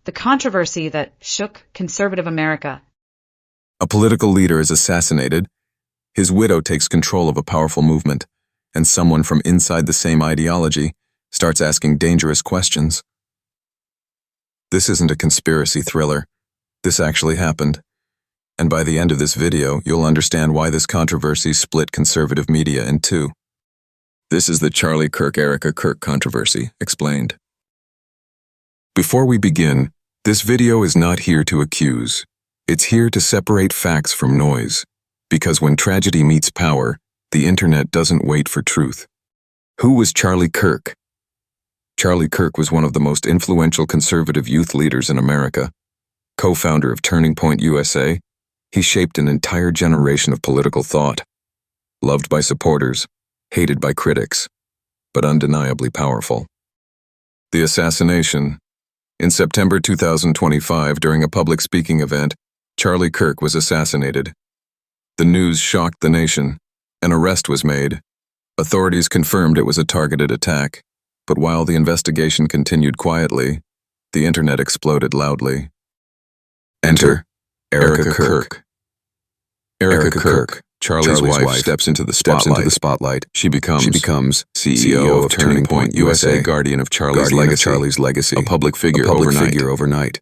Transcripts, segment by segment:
the controversy that shook conservative America. A political leader is assassinated, his widow takes control of a powerful movement, and someone from inside the same ideology starts asking dangerous questions. This isn't a conspiracy thriller. This actually happened. And by the end of this video, you'll understand why this controversy split conservative media in two. This is the Charlie Kirk, Erika Kirk controversy, explained. Before we begin, this video is not here to accuse. It's here to separate facts from noise. Because when tragedy meets power, the internet doesn't wait for truth. Who was Charlie Kirk? Charlie Kirk was one of the most influential conservative youth leaders in America. Co-founder of Turning Point USA, he shaped an entire generation of political thought. Loved by supporters, hated by critics, but undeniably powerful. The assassination. In September 2025, during a public speaking event, Charlie Kirk was assassinated. The news shocked the nation. An arrest was made. Authorities confirmed it was a targeted attack, but while the investigation continued quietly, the internet exploded loudly. Enter Erika Kirk. Erika Kirk, Charlie's wife, steps into the spotlight. She becomes CEO of Turning Point USA, guardian of Charlie's legacy, a public figure overnight.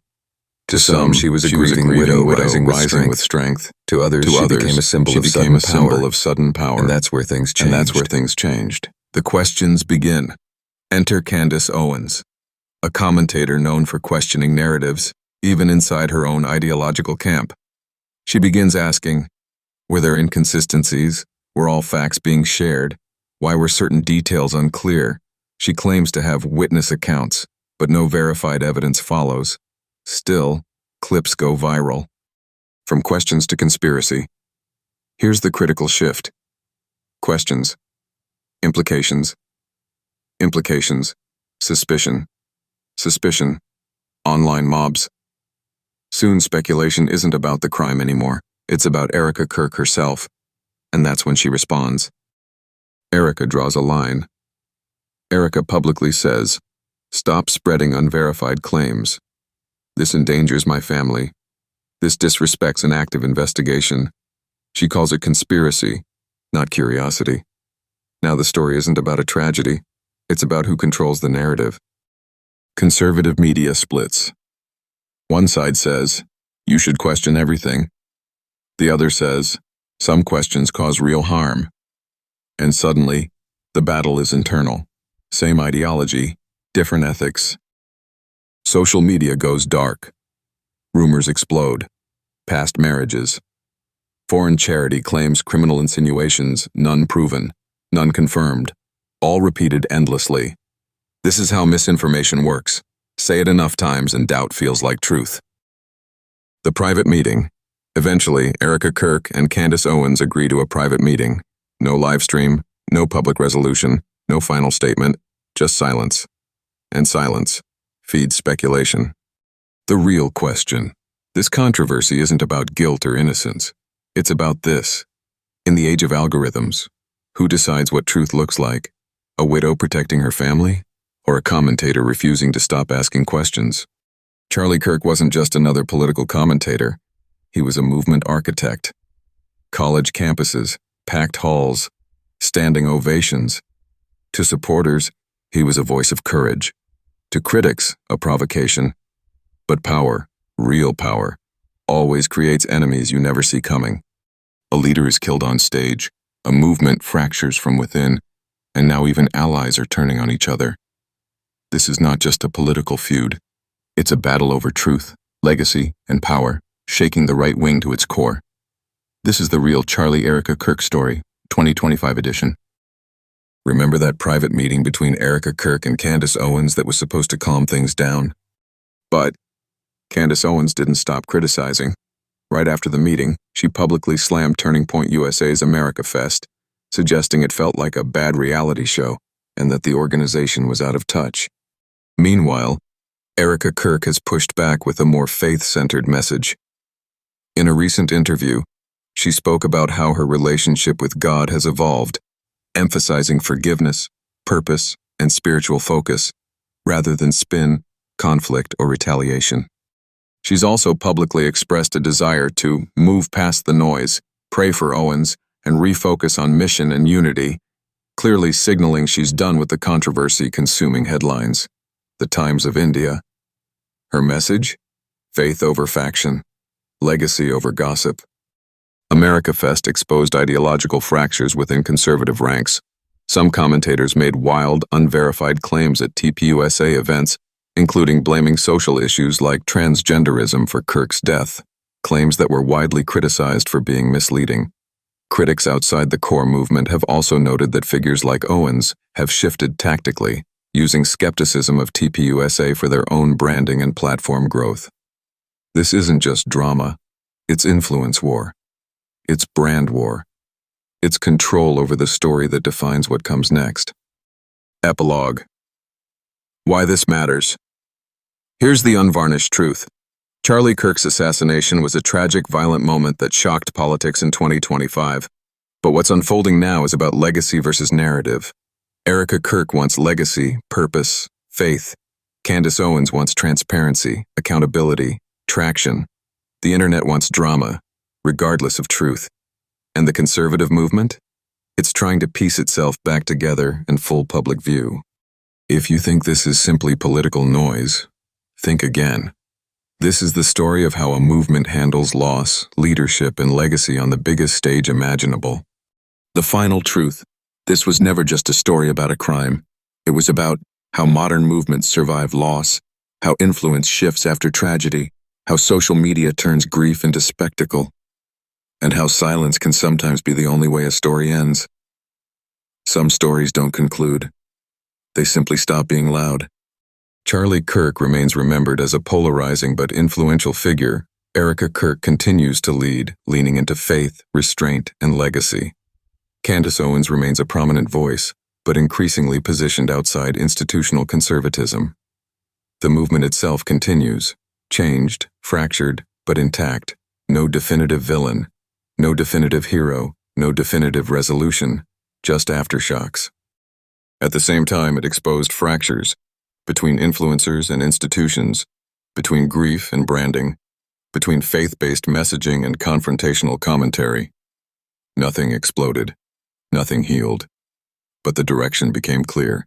To some, she was a grieving widow rising with strength. To others, she became a symbol of sudden power. And that's where things changed. The questions begin. Enter Candace Owens, a commentator known for questioning narratives, even inside her own ideological camp. She begins asking, were there inconsistencies? Were all facts being shared? Why were certain details unclear? She claims to have witness accounts, but no verified evidence follows. Still, clips go viral. From questions to conspiracy. Here's the critical shift. Questions. Implications. Implications. Suspicion. Suspicion. Online mobs. Soon speculation isn't about the crime anymore. It's about Erika Kirk herself. And that's when she responds. Erika draws a line. Erika publicly says, "Stop spreading unverified claims. This endangers my family. This disrespects an active investigation." She calls it conspiracy, not curiosity. Now the story isn't about a tragedy. It's about who controls the narrative. Conservative media splits. One side says, you should question everything. The other says, some questions cause real harm. And suddenly, the battle is internal. Same ideology, different ethics. Social media goes dark. Rumors explode. Past marriages. Foreign charity claims criminal insinuations, none proven, none confirmed, all repeated endlessly. This is how misinformation works. Say it enough times and doubt feels like truth. The private meeting. Eventually, Erika Kirk and Candace Owens agree to a private meeting. No live stream, no public resolution, no final statement, just silence. And silence feeds speculation. The real question. This controversy isn't about guilt or innocence. It's about this. In the age of algorithms, who decides what truth looks like? A widow protecting her family? Or a commentator refusing to stop asking questions? Charlie Kirk wasn't just another political commentator. He was a movement architect. College campuses, packed halls, standing ovations. To supporters, he was a voice of courage. To critics, a provocation. But power, real power, always creates enemies you never see coming. A leader is killed on stage, a movement fractures from within, and now even allies are turning on each other. This is not just a political feud. It's a battle over truth, legacy, and power, shaking the right wing to its core. This is the real Charlie Erika Kirk story, 2025 edition. Remember that private meeting between Erika Kirk and Candace Owens that was supposed to calm things down? But Candace Owens didn't stop criticizing. Right after the meeting, she publicly slammed Turning Point USA's AmericaFest, suggesting it felt like a bad reality show and that the organization was out of touch. Meanwhile, Erika Kirk has pushed back with a more faith-centered message. In a recent interview, she spoke about how her relationship with God has evolved, emphasizing forgiveness, purpose, and spiritual focus, rather than spin, conflict, or retaliation. She's also publicly expressed a desire to move past the noise, pray for Owens, and refocus on mission and unity, clearly signaling she's done with the controversy consuming headlines. The Times of India. Her message? Faith over faction. Legacy over gossip. AmericaFest exposed ideological fractures within conservative ranks. Some commentators made wild, unverified claims at TPUSA events, including blaming social issues like transgenderism for Kirk's death, claims that were widely criticized for being misleading. Critics outside the core movement have also noted that figures like Owens have shifted tactically, using skepticism of TPUSA for their own branding and platform growth. This isn't just drama, it's influence war. It's brand war. It's control over the story that defines what comes next. Epilogue. Why this matters. Here's the unvarnished truth. Charlie Kirk's assassination was a tragic, violent moment that shocked politics in 2025. But what's unfolding now is about legacy versus narrative. Erika Kirk wants legacy, purpose, faith. Candace Owens wants transparency, accountability, traction. The internet wants drama, regardless of truth. And the conservative movement? It's trying to piece itself back together in full public view. If you think this is simply political noise, think again. This is the story of how a movement handles loss, leadership, and legacy on the biggest stage imaginable. The final truth. This was never just a story about a crime. It was about how modern movements survive loss, how influence shifts after tragedy, how social media turns grief into spectacle, and how silence can sometimes be the only way a story ends. Some stories don't conclude. They simply stop being loud. Charlie Kirk remains remembered as a polarizing but influential figure. Erika Kirk continues to lead, leaning into faith, restraint, and legacy. Candace Owens remains a prominent voice, but increasingly positioned outside institutional conservatism. The movement itself continues, changed, fractured, but intact. No definitive villain, no definitive hero, no definitive resolution, just aftershocks. At the same time, it exposed fractures between influencers and institutions, between grief and branding, between faith-based messaging and confrontational commentary. Nothing exploded, nothing healed, but the direction became clear.